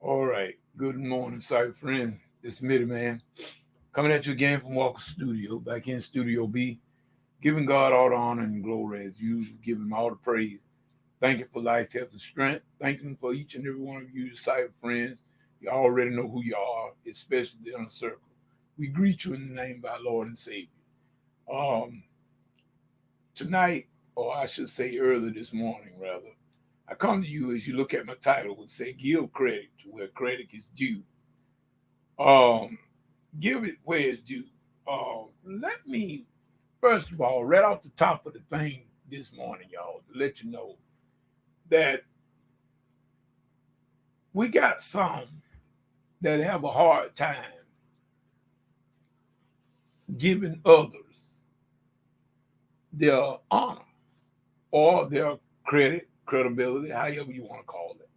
All right. Good morning, sight friends. This Mitty Man coming at you again from Walker Studio, back in Studio B, giving God all the honor and glory as usual, giving him all the praise. Thank you for life, health, and strength. Thank you for each and every one of you, sight friends. You already know who you are, especially the inner circle. We greet you in the name of our Lord and Savior. Um, Tonight, or I should say early this morning, rather, I come to you as you look at my title would say, give credit to where credit is due. Um, give it where it's due. Let me first of all, right off the top of the thing this morning, y'all, to let you know that we got some that have a hard time giving others their honor or their credit, credibility, however you want to call it.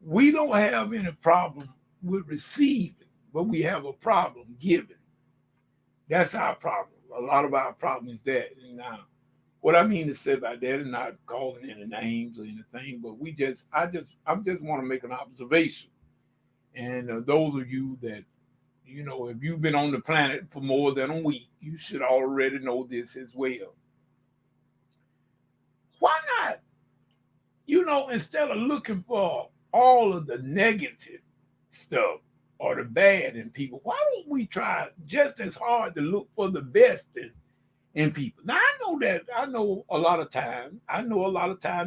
We don't have any problem with receiving, but we have a problem giving. That's our problem. A lot of our problem is that. And now, what I mean to say by that is not calling any names or anything, but I just want to make an observation. And those of you that, if you've been on the planet for more than a week, you should already know this as well. Why not, instead of looking for all of the negative stuff or the bad in people, why don't we try just as hard to look for the best in people? Now I know a lot of times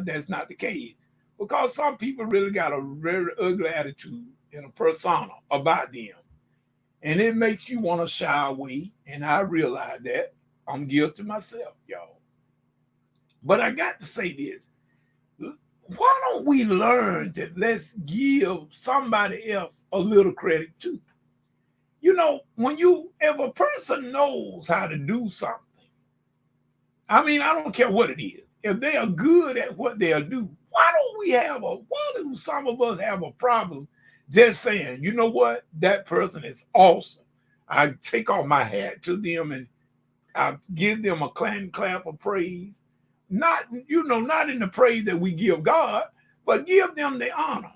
that's not the case because some people really got a very ugly attitude and a persona about them. And it makes you want to shy away. And I realize that I'm guilty myself, y'all. But I got to say this. Why don't we learn that let's give somebody else a little credit too? If a person knows how to do something, I mean, I don't care what it is. If they are good at what they'll do, why do some of us have a problem just saying, you know what, that person is awesome. I take off my hat to them and I give them a clap of praise. Not in the praise that we give God, but give them the honor.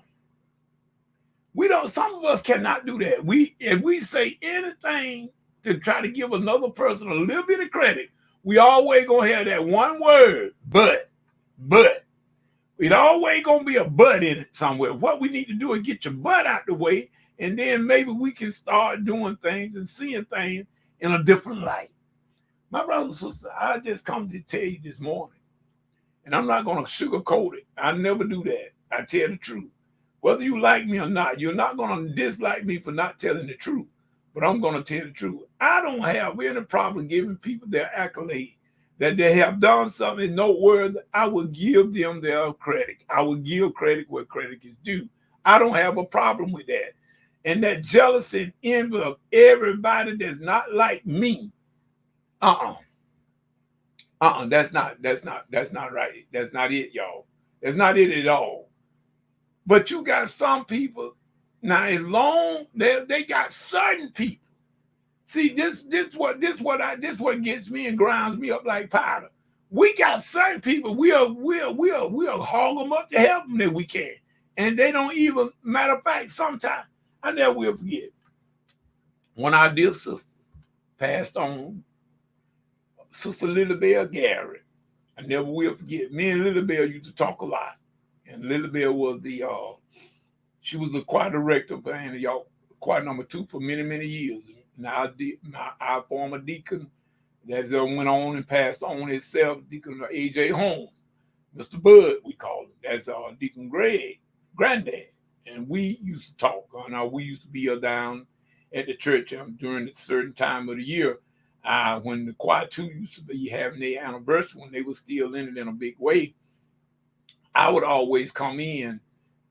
Some of us cannot do that. If we say anything to try to give another person a little bit of credit, we always gonna have that one word, but. It always gonna be a but in it somewhere. What we need to do is get your butt out the way, and then maybe we can start doing things and seeing things in a different light. My brothers and sisters, I just come to tell you this morning, and I'm not gonna sugarcoat it. I never do that. I tell the truth. Whether you like me or not, you're not gonna dislike me for not telling the truth. But I'm gonna tell the truth. I don't have any problem giving people their accolade that they have done something noteworthy. I will give them their credit. I will give credit where credit is due. I don't have a problem with that. And that jealousy and envy of everybody that's not like me, uh-uh. That's not right. That's not it, y'all. That's not it at all. But you got some people, now as long they got certain people. See, this what gets me and grinds me up like powder. We got certain people. We'll hog them up to heaven if we can, and they don't even. Matter of fact, sometimes I never will forget when our dear sisters passed on, Sister Lily Bell Garrett. I never will forget. Me and Lily Bell used to talk a lot, and Lily Bell was she was the choir director for y'all choir number 2 for many years. Now, our former deacon that went on and passed on himself, Deacon A.J. Holmes, Mr. Bud, we call him. That's Deacon Greg's granddad. And we used to talk. We used to be down at the church during a certain time of the year when the choir 2 used to be having their anniversary, when they were still in it in a big way. I would always come in.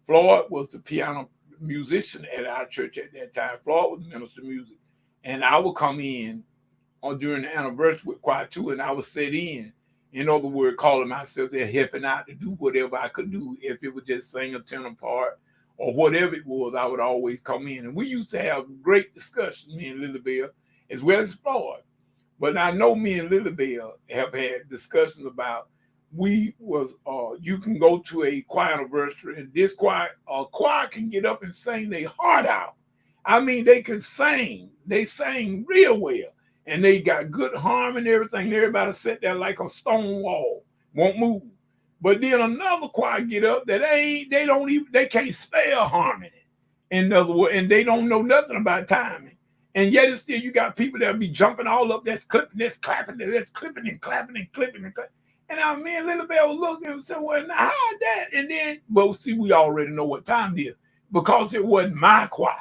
Floyd was the piano musician at our church at that time. Floyd was the minister of music. And I would come in during the anniversary with choir 2, and I would sit in other words, calling myself there, helping out to do whatever I could do. If it was just sing a tenor part or whatever it was, I would always come in. And we used to have great discussions, me and Lily Bell, as well as Floyd. But I know me and Lily Bell have had discussions about we was you can go to a choir anniversary, and this choir can get up and sing their heart out. I mean, they can sing. They sang real well, and they got good harmony and everything. Everybody sat there like a stone wall, won't move. But then another choir get up that they can't spell harmony. In other words, and they don't know nothing about timing. And yet it's still, you got people that be jumping all up, that's clipping, that's clapping, that's clipping and clapping and clipping and clapping. And I mean, Little Bell was looking and said, well, now how that? And then, well, see, we already know what time it is because it wasn't my choir.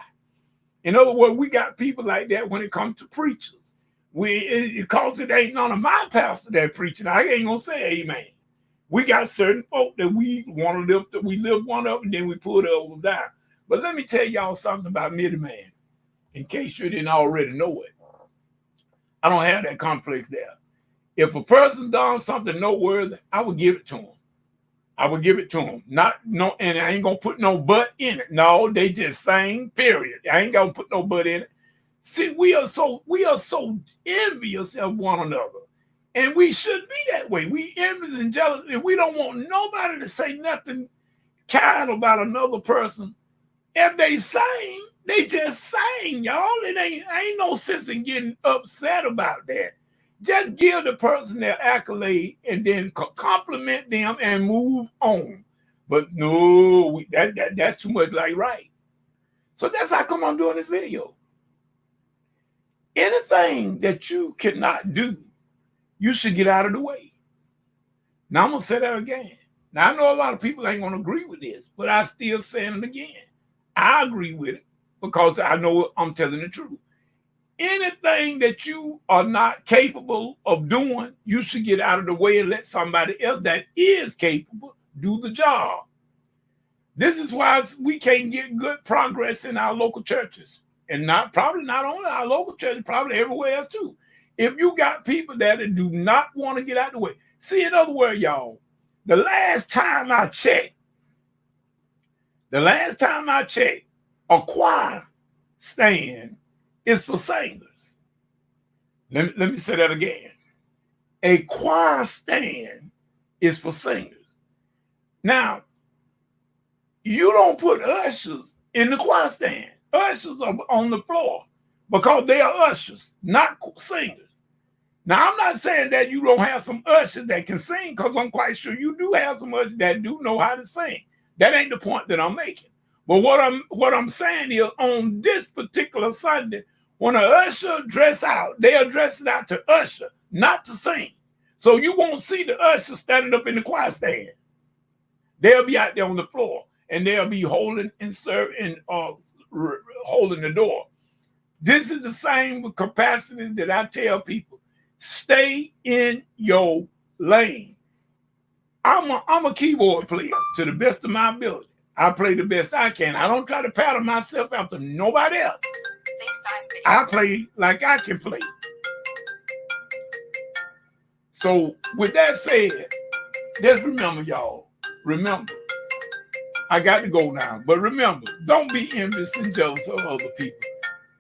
In other words, we got people like that when it comes to preachers. Because it ain't none of my pastors that preaching. I ain't gonna say amen. We got certain folk that we want to lift, we lift one up and then we pull the other down. But let me tell y'all something about Middleman, in case you didn't already know it. I don't have that complex there. If a person done something noteworthy, I would give it to him. I would give it to him. And I ain't gonna put no but in it. No, they just saying, period. I ain't gonna put no but in it. See, we are so envious of one another. And we should be that way. We envious and jealous, and we don't want nobody to say nothing kind about another person. If they sing, they just sing, y'all. It ain't no sense in getting upset about that. Just give the person their accolade and then compliment them and move on. But no, that's too much like right. So that's how come I'm doing this video. Anything that you cannot do, you should get out of the way. Now I'm gonna say that again. Now I know a lot of people ain't gonna agree with this, but I still saying it again. I agree with it because I know I'm telling the truth. Anything that you are not capable of doing, you should get out of the way and let somebody else that is capable do the job. This is why we can't get good progress in our local churches. And probably not only our local churches, probably everywhere else too. If you got people that do not want to get out of the way. See, in other words, y'all, the last time I checked, a choir stand is for singers. Let me say that again. A choir stand is for singers. Now, you don't put ushers in the choir stand. Ushers are on the floor because they are ushers, not singers. Now, I'm not saying that you don't have some ushers that can sing, because I'm quite sure you do have some ushers that do know how to sing. That ain't the point that I'm making. But what I'm saying is, on this particular Sunday, when an usher dress out, they are dressing out to usher, not to sing. So you won't see the usher standing up in the choir stand. They'll be out there on the floor, and they'll be holding and serving, holding the door. This is the same capacity that I tell people: stay in your lane. I'm a keyboard player to the best of my ability. I play the best I can. I don't try to pattern myself after nobody else. I play like I can play. So with that said, just remember, y'all. Remember, I got to go now. But remember, don't be envious and jealous of other people.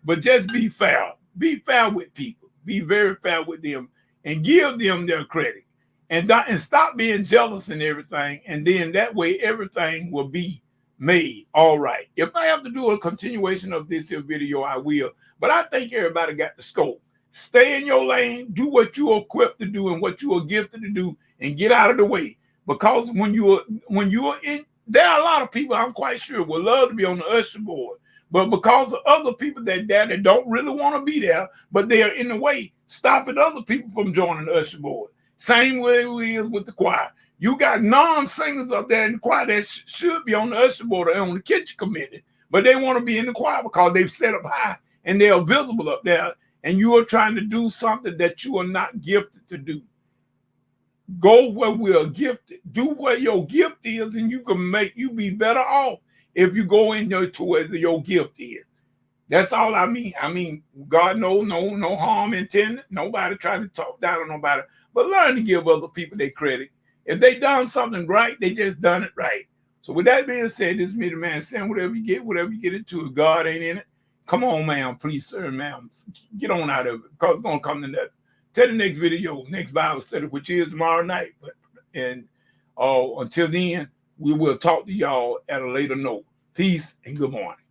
But just be fair. Be fair with people. Be very fair with them and give them their credit. And stop being jealous and everything. And then that way everything will be made all right. If I have to do a continuation of this here video, I will. But I think everybody got the scope. Stay in your lane, do what you are equipped to do and what you are gifted to do, and get out of the way. Because when you are in, there are a lot of people, I'm quite sure, would love to be on the usher board. But because of other people that don't really want to be there, but they are in the way, stopping other people from joining the usher board. Same way it is with the choir. You got non-singers up there in the choir that should be on the usher board or on the kitchen committee, but they want to be in the choir because they've set up high and they are visible up there, and you are trying to do something that you are not gifted to do. Go where we are gifted. Do where your gift is, and you be better off if you go in there to where your gift is. That's all I mean. I mean, God knows no harm intended. Nobody trying to talk down on nobody, but learn to give other people their credit. If they done something right, they just done it right. So with that being said, this is me, the man, saying whatever you get into it. God ain't in it. Come on, ma'am, please, sir, ma'am, get on out of it, because it's gonna come to that. Till the next video, next Bible study, which is tomorrow night. But And until then, we will talk to y'all at a later note. Peace and good morning.